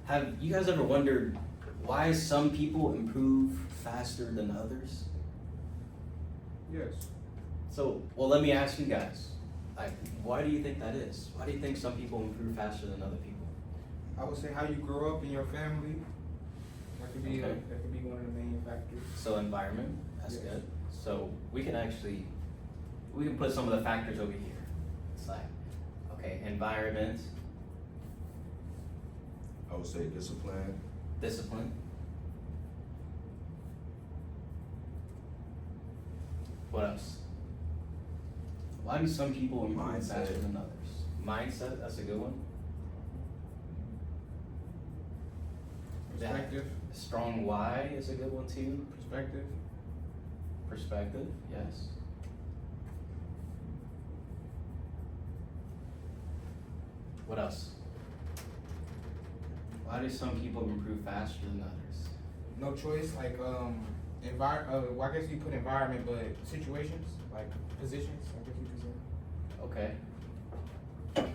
Have you guys ever wondered why some people improve faster than others? Yes. So, well, let me ask you guys, like, why do you think that is? Why do you think some people improve faster than other people? I would say how you grow up in your family. That could be Okay. that could be one of the main factors. So environment, that's Yes. good. So we can put some of the factors over here. It's like, okay, environment, I would say discipline. discipline. What else? Why do some people improve Mindset. faster than others? Mindset, that's a good one. That Perspective. strong why is a good one too. Perspective. Perspective, yes. What else? Why do some people improve faster than others? No choice, like well, I guess you put environment, but situations, like positions, I guess you could say. Okay.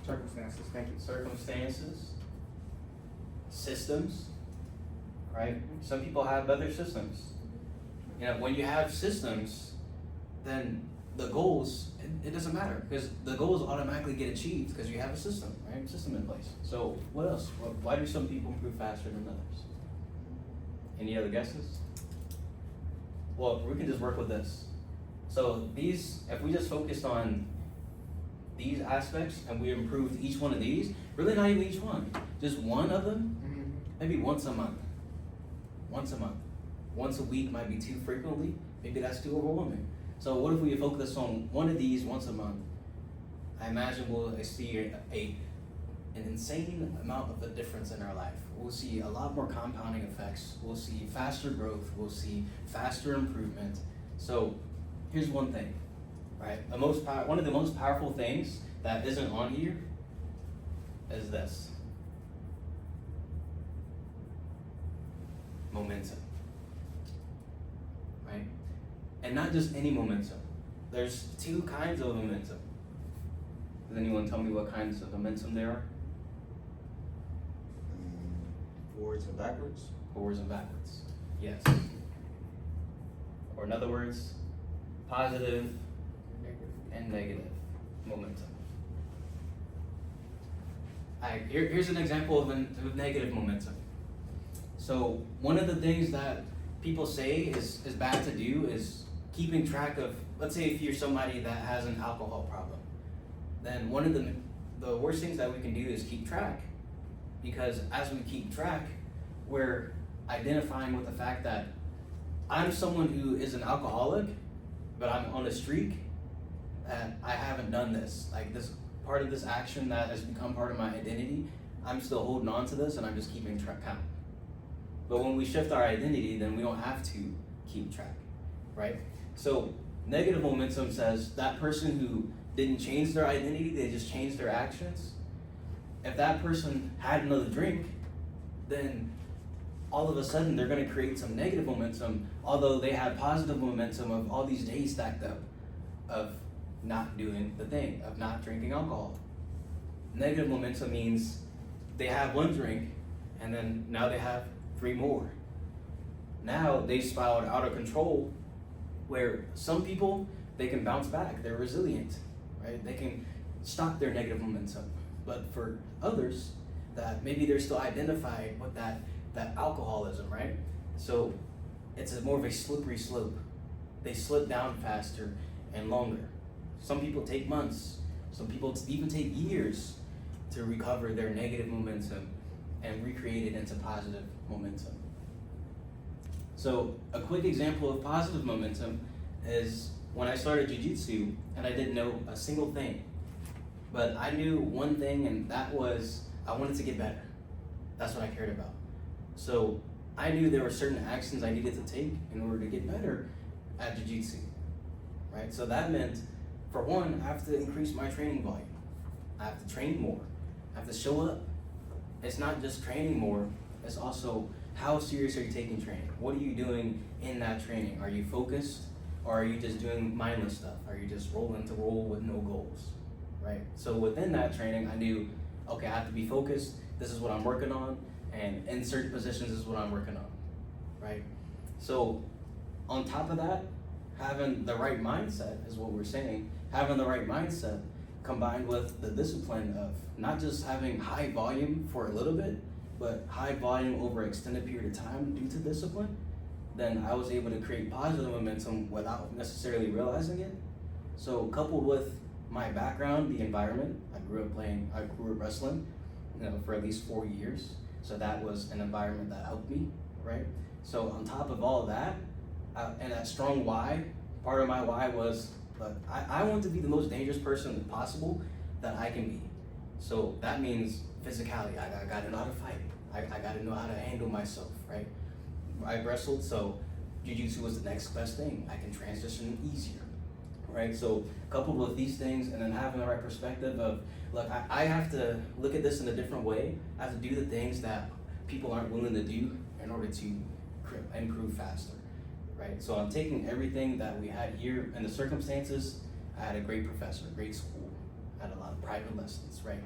Circumstances, thank you. Circumstances, systems, right? Some people have better systems. You know, when you have systems, then the goals, it doesn't matter because the goals automatically get achieved because you have a system, right? System in place. So what else? Why do some people improve faster than others? Any other guesses? Well, we can just work with this. So these, if we just focused on these aspects and we improved each one of these, really not even each one, just one of them, Mm-hmm. maybe once a month. Once a month. Once a week might be too frequently, maybe that's too overwhelming. So what if we focus on one of these once a month? I imagine we'll see an insane amount of a difference in our life. We'll see a lot more compounding effects. We'll see faster growth. We'll see faster improvement. So here's one thing, right? One of the most powerful things that isn't on here is this. Momentum, right? And not just any momentum. There's two kinds of momentum. Does anyone tell me what kinds of momentum there are? Forwards and backwards. Forwards and backwards. Yes. Or in other words, positive and negative momentum. Here's an example of negative momentum. So one of the things that people say is bad to do is keeping track of, let's say if you're somebody that has an alcohol problem, then one of the worst things that we can do is keep track. Because as we keep track, we're identifying with the fact that I'm someone who is an alcoholic, but I'm on a streak, and I haven't done this. Like this part of this action that has become part of my identity, I'm still holding on to this and I'm just keeping track count. But when we shift our identity, then we don't have to keep track, right? So negative momentum says that person who didn't change their identity, they just changed their actions. If that person had another drink, then all of a sudden they're going to create some negative momentum, although they have positive momentum of all these days stacked up of not doing the thing, of not drinking alcohol. Negative momentum means they have one drink and then now they have 3 more. Now they spiraled out of control where some people, they can bounce back, they're resilient, right? They can stop their negative momentum. But for others, that maybe they're still identified with that alcoholism, right? So it's more of a slippery slope. They slip down faster and longer. Some people take months. Some people even take years to recover their negative momentum and recreate it into positive momentum. So a quick example of positive momentum is when I started jiu-jitsu and I didn't know a single thing. But I knew one thing, and that was I wanted to get better. That's what I cared about. So I knew there were certain actions I needed to take in order to get better at jiu-jitsu, right? So that meant, for one, I have to increase my training volume. I have to train more. I have to show up. It's not just training more, it's also how serious are you taking training? What are you doing in that training? Are you focused, or are you just doing mindless stuff? Are you just rolling to roll with no goals? Right? So within that training, I knew, okay, I have to be focused. This is what I'm working on. and in certain positions is what I'm working on, right? So on top of that, having the right mindset is what we're saying. Having the right mindset combined with the discipline of not just having high volume for a little bit, but high volume over an extended period of time due to discipline, then I was able to create positive momentum without necessarily realizing it. So coupled with my background, the environment, I grew up wrestling, for at least 4 years. So that was an environment that helped me, right? So on top of all of that, and that strong why, part of my why was, I want to be the most dangerous person possible that I can be. So that means physicality. I gotta know how to fight. I gotta know how to handle myself, right? I wrestled, so jiu-jitsu was the next best thing. I can transition easier, right? So coupled with these things and then having the right perspective of, look, I have to look at this in a different way. I have to do the things that people aren't willing to do in order to improve faster, right? So I'm taking everything that we had here and the circumstances. I had a great professor, great school, I had a lot of private lessons, right?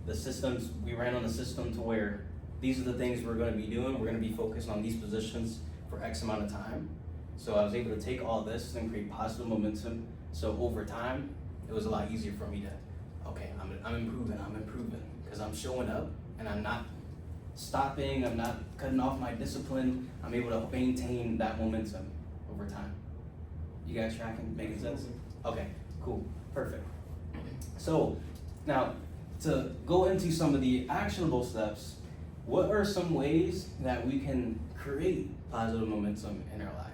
The systems, we ran on a system to where these are the things we're gonna be doing. We're gonna be focused on these positions for X amount of time. So I was able to take all this and create positive momentum. So over time, it was a lot easier for me to, okay, I'm improving, because I'm showing up and I'm not stopping, I'm not cutting off my discipline. I'm able to maintain that momentum over time. You guys tracking, making sense? Okay, cool, perfect. So now to go into some of the actionable steps, what are some ways that we can create positive momentum in our lives?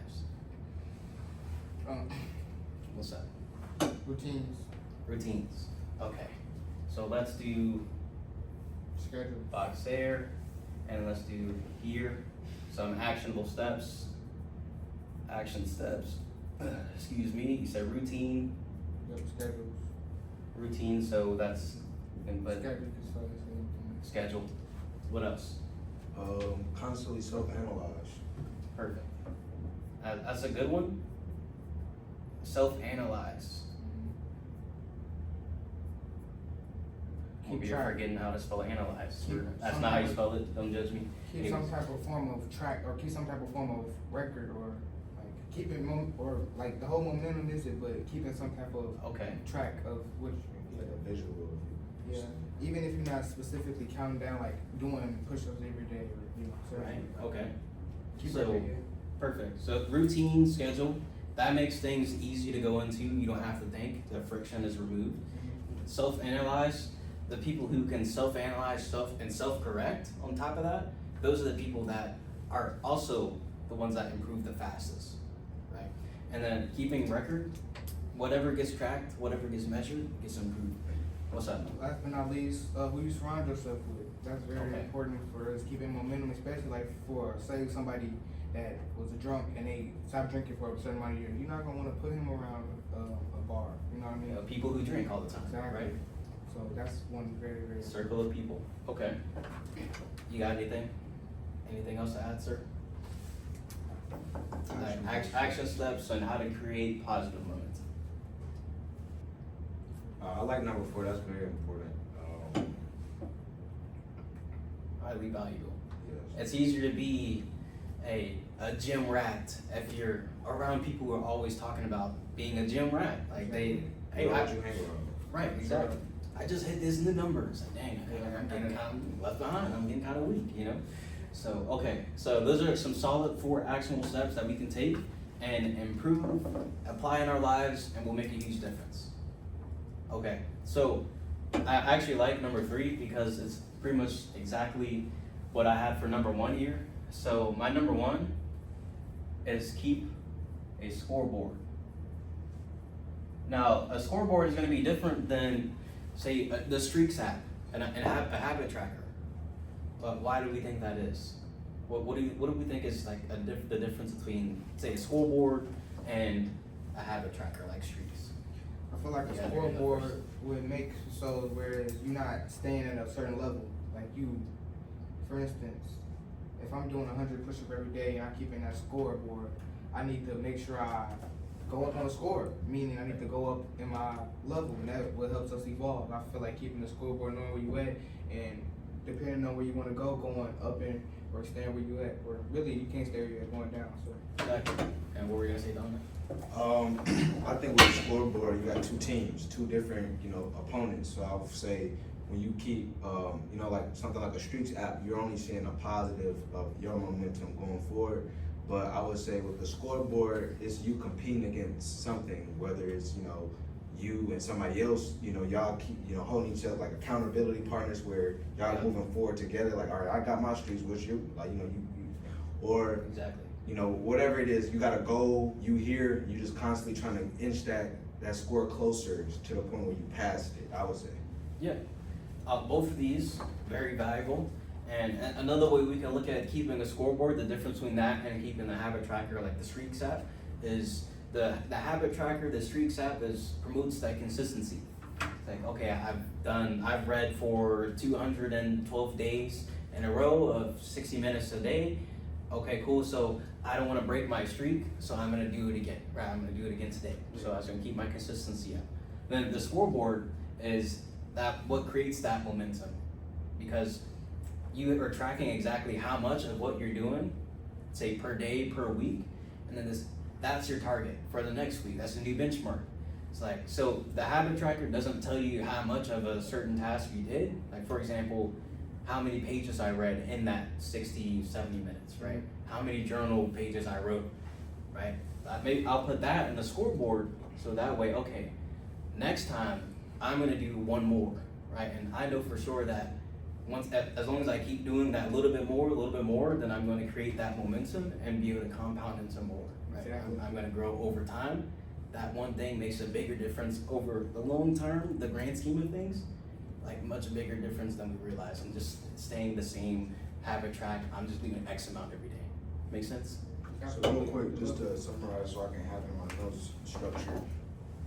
What's that? Routines. Routines. Okay. So let's do Schedule. box there, and let's do here some actionable steps. Action steps. Excuse me. You said routine. Yep, schedules. Routine. So that's but Schedule. Just so that's anything. schedule. What else? Constantly self-analyze. Perfect. That's a good one. Self-analyze. Hope you're forgetting how to spell analyze. That's not how you spell it. Don't judge me. Keep some type of form of track, or keep some type of form of record, or like keep it or like the whole momentum is it, but keeping some type of Okay. track of which. Like a visual. Yeah, even if you're not specifically counting down, like doing push-ups every day, or so Right. Okay. keep So it. perfect. So routine, schedule. That makes things easy to go into. You don't have to think. The friction is removed. Self-analyze. The people who can self-analyze stuff and self-correct on top of that, those are the people that are also the ones that improve the fastest, right? And then keeping record, whatever gets tracked, whatever gets measured, gets improved. What's up? Last but not least, who you surround yourself with. That's very Okay. important for us keeping momentum, especially like for say somebody that was a drunk and they stopped drinking for a certain amount of years. You're not gonna want to put him around a bar. You know what I mean? People who drink all the time, Exactly. right? So that's one very, very Circle of people. Okay. You got anything? Anything else to add, sir? Action steps on how to create positive momentum. I like number 4. That's very important. Highly valuable. Yes. It's easier to be a gym rat if you're around people who are always talking about being a gym rat. Like hey, Why would you hang around? right, exactly. I just hit this in the numbers. Like, dang, I'm getting kind of left behind. I'm getting kind of weak, you know? So, okay. So those are some solid 4 actionable steps that we can take and improve, apply in our lives, and will make a huge difference. Okay. So I actually like number 3 because it's pretty much exactly what I had for number 1 here. So my number 1 is keep a scoreboard. Now, a scoreboard is going to be different than, say, the Streaks app and a habit tracker. But why do we think that is? What do we think is like the difference between, say, a scoreboard and a habit tracker like Streaks? I feel like a Yeah, scoreboard would make so whereas you're not staying at a certain level. Like you, for instance, if I'm doing 100 push-ups every day and I'm keeping that scoreboard, I need to make sure I go up on the score, meaning I need to go up in my level, and that what helps us evolve. I feel like keeping the scoreboard, knowing where you at, and depending on where you want to go, going up and or staying where you at, or really you can't stay where you at, going down. So Exactly. And what were you gonna say, Dominic? I think with the scoreboard, you got two teams, two different, opponents. So I would say when you keep, like something like a Streaks app, you're only seeing a positive of your momentum going forward. But I would say with the scoreboard, it's you competing against something, whether it's, you and somebody else, y'all keep, holding each other like accountability partners where y'all moving forward together. Like, all right, I got my streaks, what's you? Like, or Exactly. whatever it is, you got a goal, you here, you just constantly trying to inch that score closer to the point where you passed it, I would say. Yeah. Both of these, very valuable. And another way we can look at keeping a scoreboard, the difference between that and keeping the habit tracker like the Streaks app is the habit tracker, the Streaks app promotes that consistency. It's like, okay, I've read for 212 days in a row of 60 minutes a day. Okay, cool, so I don't wanna break my streak, so I'm gonna do it again, right? I'm gonna do it again today. So I was gonna keep my consistency up. Then the scoreboard is what creates that momentum, because you are tracking exactly how much of what you're doing, say per day, per week, and then that's your target for the next week. That's a new benchmark. It's like, so the habit tracker doesn't tell you how much of a certain task you did. Like, for example, how many pages I read in that 60, 70 minutes, right? How many journal pages I wrote, right? I'll put that in the scoreboard, so that way, okay, next time I'm gonna do one more, right? And I know for sure that as long as I keep doing that a little bit more, then I'm going to create that momentum and be able to compound into more, right? Exactly. I'm going to grow over time. That one thing makes a bigger difference over the long term, the grand scheme of things, like much bigger difference than we realize. And just staying the same habit track, I'm just doing X amount every day. Make sense? So real quick, just to summarize so I can have in my notes structure,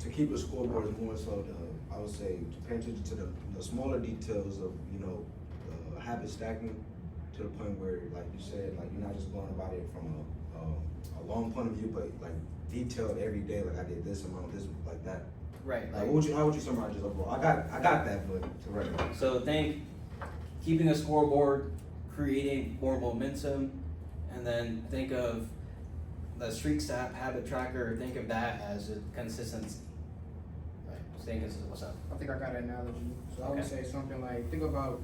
to keep a scoreboard is more so I would say, to pay attention to the smaller details of, habit stacking to the point where, like you said, like you're not just going about it from a long point of view, but like detailed every day, like I did this amount, this, like that. Right. Like, how would you summarize this overall? I got that, but to write it down. So think keeping a scoreboard, creating more momentum, and then think of the Streaks app, habit tracker, think of that as a consistency. Right. Staying consistent. What's up? I think I got an analogy. So I would Okay. say something like, think about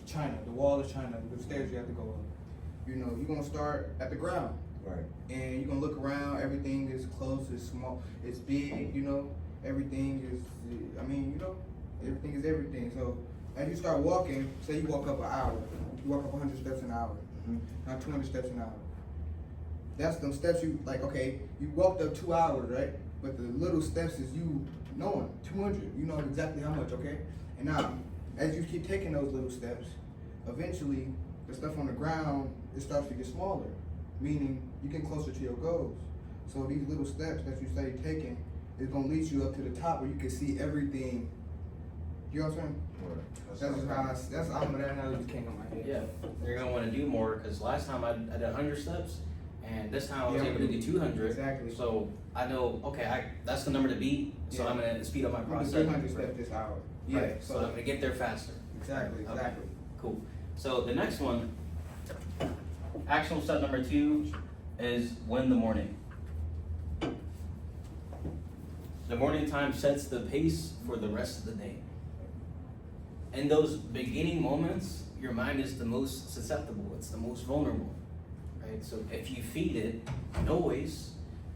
China, the wall of China, the stairs you have to go up. You're gonna start at the ground. Right. And you're gonna look around, everything is close, it's small, it's big, everything is, everything is everything. So as you start walking, say you walk up an hour, you walk up 100 steps an hour, now 200 steps an hour. That's them steps you walked up 2 hours, right? But the little steps is you knowing 200, you know exactly how much, okay? And now, as you keep taking those little steps, eventually the stuff on the ground, it starts to get smaller, meaning you get closer to your goals. So these little steps that you stay taking is gonna lead you up to the top where you can see everything. You know what I'm saying? Right. That's just how that analogy came to my head. Yeah, you're gonna want to do more because last time I did 100 steps, and this time I was Yeah. able to do 200. Exactly. So I know, okay, that's the number to beat. So Yeah. I'm gonna speed up my I'm gonna process. do 300 steps this hour. Yeah, Right. So I'm gonna get there faster. exactly. Okay. Cool. So the next one, actionable step number 2 is win the morning. The morning time sets the pace for the rest of the day. In those beginning moments, your mind is the most susceptible, it's the most vulnerable, right? So if you feed it noise,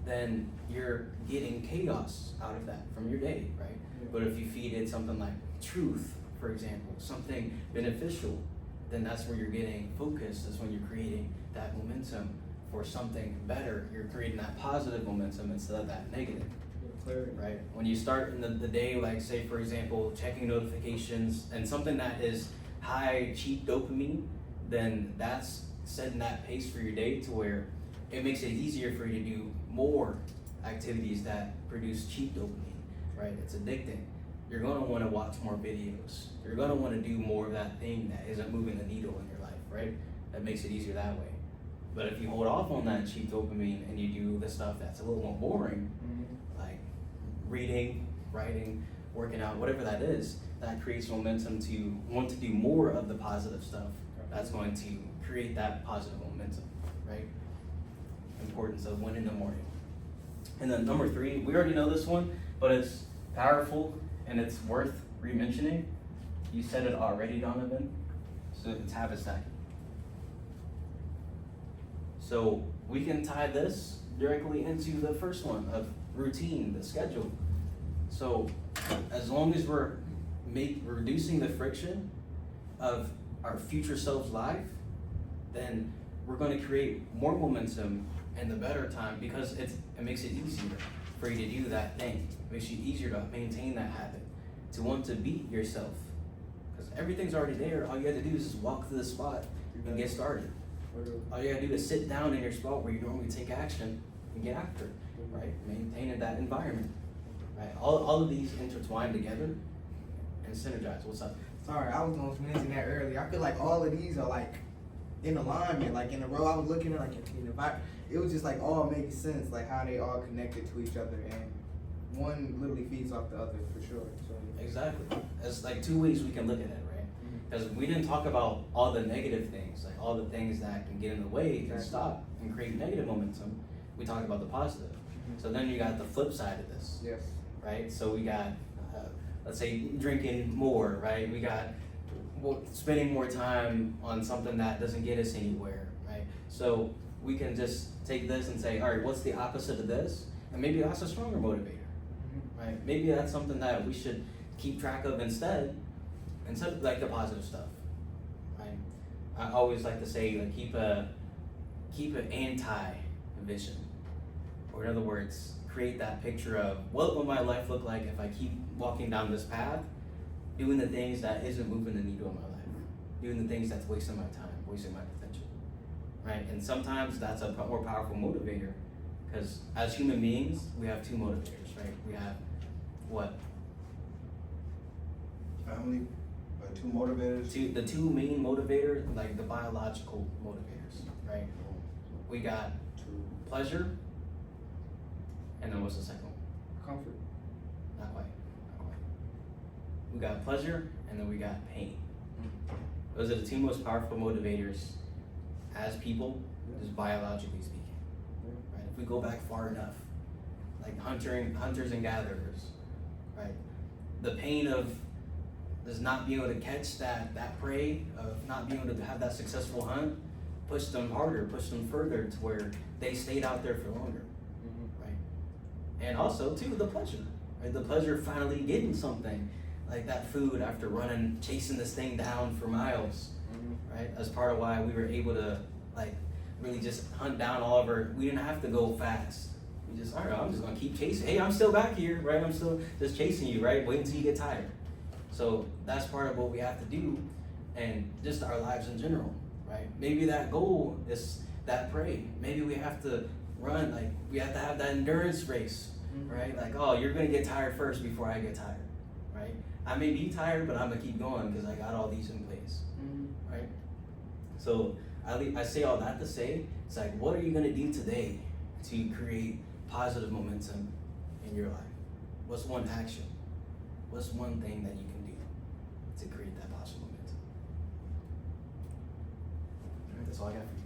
then you're getting chaos out of that from your day, right? Yeah. But if you feed it something like truth, for example, something beneficial, then that's where you're getting focused, that's when you're creating that momentum for something better. You're creating that positive momentum instead of that negative. Clarity. Right? When you start in the day, like say for example, checking notifications and something that is high, cheap dopamine, then that's setting that pace for your day to where it makes it easier for you to do more activities that produce cheap dopamine, right? It's addicting. You're gonna wanna watch more videos. You're gonna wanna do more of that thing that isn't moving the needle in your life, right? That makes it easier that way. But if you hold off on that cheap dopamine and you do the stuff that's a little more boring, like reading, writing, working out, whatever that is, that creates momentum to want to do more of the positive stuff. That's going to create that positive momentum, right? Importance of winning in the morning. And then number 3, we already know this one, but it's powerful and it's worth re-mentioning. You said it already, Donovan. So it's habit stacking. So we can tie this directly into the first one of routine, the schedule. So as long as we're reducing the friction of our future self's life, then we're going to create more momentum and the better time, because it makes it easier for you to do that thing. It makes you easier to maintain that habit, to want to beat yourself, because everything's already there. All you have to do is just walk to the spot and get started. All you gotta do is sit down in your spot where you normally take action and get after it, right? Maintaining that environment, right? All of these intertwine together and synergize. What's up? Sorry, I was going to mention that earlier. I feel like all of these are like in alignment, like in a row. I was looking at like it was just like all making sense, like how they all connected to each other, and one literally feeds off the other for sure. So Exactly. It's like 2 ways we can look at it, right? Because we didn't talk about all the negative things, like all the things that can get in the way and stop and create negative momentum. We talked about the positive. So then you got the flip side of this. yes, Right? So we got, let's say, drinking more, right? We got spending more time on something that doesn't get us anywhere, right? So we can just take this and say, all right, what's the opposite of this? And maybe that's a stronger motivator, right? Maybe that's something that we should keep track of instead of like the positive stuff, right? I always like to say, like, keep an anti-vision, or in other words, create that picture of what will my life look like if I keep walking down this path, doing the things that isn't moving the needle in my life, doing the things that's wasting my time, wasting my potential, right? And sometimes that's a more powerful motivator, because as human beings, we have 2 motivators, right? We have what? Family, 2 motivators. The 2 main motivators, like the biological motivators, right? We got pleasure, and then what's the second one? comfort. Not quite. We got pleasure, and then we got pain. Those are the 2 most powerful motivators as people, just biologically speaking. Right? If we go back far enough, like hunters and gatherers, right? The pain of just not being able to catch that prey, of not being able to have that successful hunt, pushed them harder, pushed them further to where they stayed out there for longer, right? And also, too, the pleasure, right? The pleasure of finally getting something, like that food after chasing this thing down for miles, right? As part of why we were able to, like, really just hunt down all of we didn't have to go fast. We just, all right, I'm just gonna keep chasing. Hey, I'm still back here, right? I'm still just chasing you, right? Wait until you get tired. So that's part of what we have to do, and just our lives in general, right? Maybe that goal is that prey. Maybe we have to run, like, we have to have that endurance race, right? Like, oh, you're gonna get tired first before I get tired, right? I may be tired, but I'm gonna keep going because I got all these in place, right? So I say all that to say, it's like, what are you gonna do today to create positive momentum in your life? What's one action? What's one thing that you can do to create that positive momentum? All right, that's all I got for you.